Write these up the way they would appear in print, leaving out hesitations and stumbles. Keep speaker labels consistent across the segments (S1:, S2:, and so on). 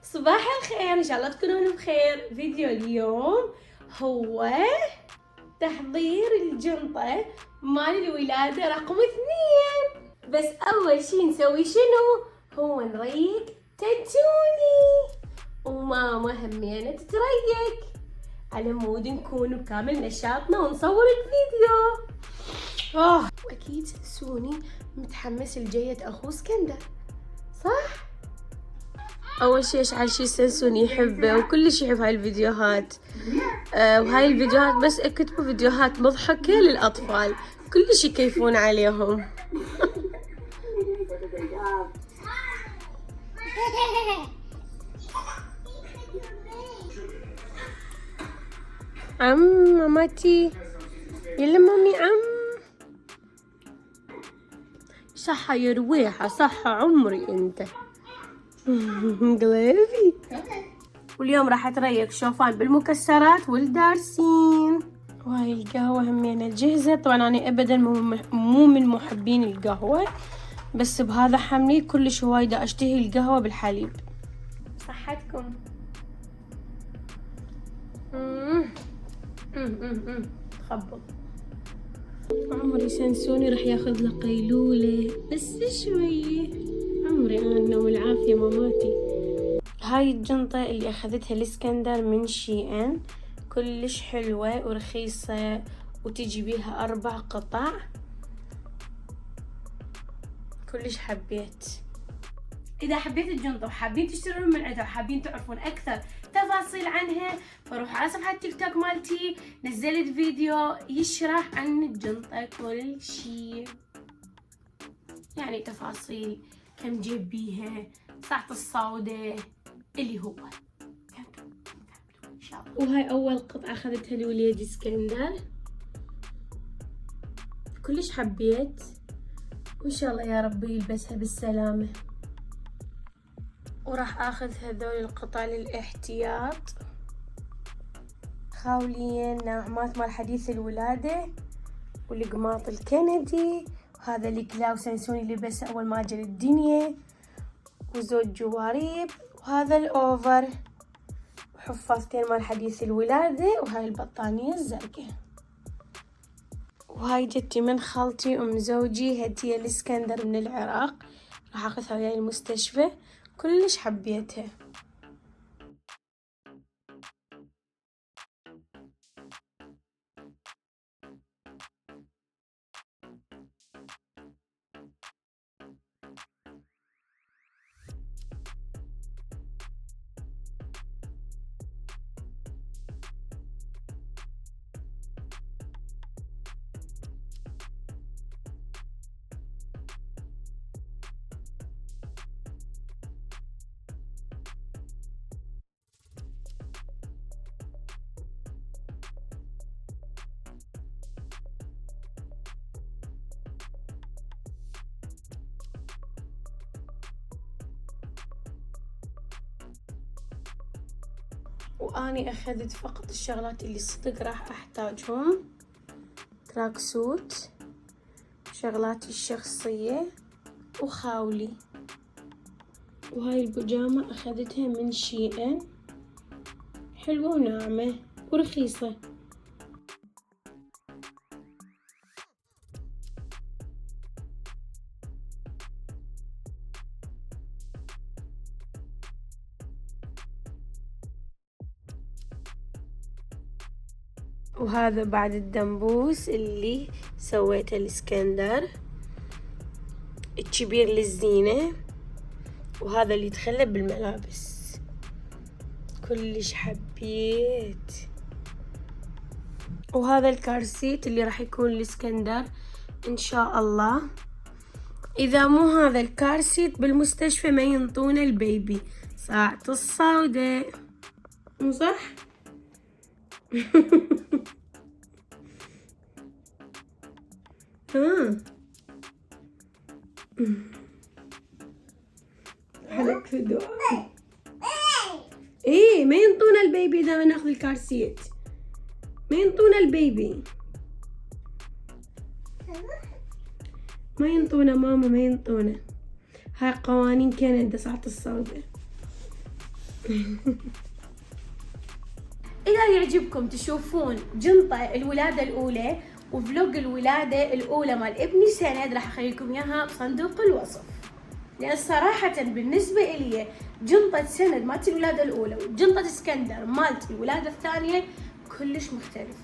S1: صباح الخير، ان شاء الله تكونون بخير. فيديو اليوم هو تحضير الجنطة مال الولادة رقم 2. بس اول شي نسوي شنو؟ هو نريق تنتوني وماما همينة تتريق على مود نكون بكامل نشاطنا ونصور الفيديو. واكيد سوني متحمس لجية اخو اسكندر، صح؟ اول شي اشعل شي سنسون يحبه وكلش يحب هاي الفيديوهات. وهاي الفيديوهات بس اكتبوا فيديوهات مضحكة للاطفال كلش يكيفون عليهم. ماماتي يلا مامي صحة يا رويحة، صحة عمري انت. قلبي. واليوم راح اتريق شوفان بالمكسرات والدارسين. وهاي القهوة همينة جهزة. طبعا انا ابدا مو من محبين القهوة، بس بهذا حملي كلش هوايدة اشتهي القهوة بالحليب. صحتكم. تخبط. عمري سنسوني راح ياخذ له قيلولة بس شوية. عمري انا النوم العافية ماماتي. هاي الجنطة اللي اخذتها الاسكندر من شي ان، كلش حلوة ورخيصة وتجي بيها 4 قطع. كلش حبيت. اذا حبيت الجنطة وحابين تشترون من عندها وحابين تعرفون اكثر تفاصيل عنها، فروحوا على صفحة تيك توك مالتي، نزلت فيديو يشرح عن الجنطة كل شي، يعني تفاصيل كم جيب بيها، ساعة الصودة اللي هو ان شاء الله. وهاي اول قطعة اخذتها لوليدي اسكندر، كلش حبيت وان شاء الله يا ربي يلبسها بالسلامة. وراح اخذ هذول القطع للاحتياط، خاولين ناعمات مال حديث الولادة والقماط الكندي، وهذا الكلاو سنسوني لبسه اول ما جا الدنيا، وزوج جواريب، وهذا الاوفر، وحفاظتين مال حديث الولادة، وهاي البطانية الزرقاء. وهاي جتي من خالتي ام زوجي هدية الاسكندر من العراق، راح اخذها وياي المستشفى، كلش حبيتها. واني اخذت فقط الشغلات اللي صدق راح احتاجهم، تراك سوت، شغلاتي الشخصية، وخاولي. وهاي البيجامة اخذتها من شي ان، حلوة وناعمة ورخيصة. وهذا بعد الدنبوس اللي سويته الاسكندر، الكبير للزينة، وهذا اللي يتخلى بالملابس، كلش حبيت. وهذا الكارسيت اللي راح يكون الاسكندر ان شاء الله. اذا مو هذا الكارسيت بالمستشفى ما ينطون البيبي ساعة الصودة، مو صح؟ حلك في الدعاء. ايه ما ينطونا البيبي اذا ما ناخذ الكارسيت، ما ينطونا البيبي، ما ينطونا ماما، ما ينطونا. هاي قوانين كندا ساعة الصودة. إذا يعجبكم تشوفون جنطة الولادة الأولى وفلوج الولادة الأولى مال ابني سند، راح أخليكم إياها بصندوق الوصف. لأن صراحة بالنسبة إلي جنطة سند مالت الولادة الأولى وجنطة اسكندر مالت الولادة الثانية كلش مختلفات.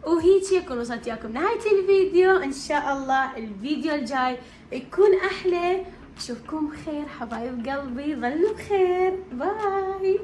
S1: وهيك يكون وصلت وياكم نهاية الفيديو. إن شاء الله الفيديو الجاي يكون أحلى. أشوفكم بخير حبايب قلبي، ظلوا بخير، باي.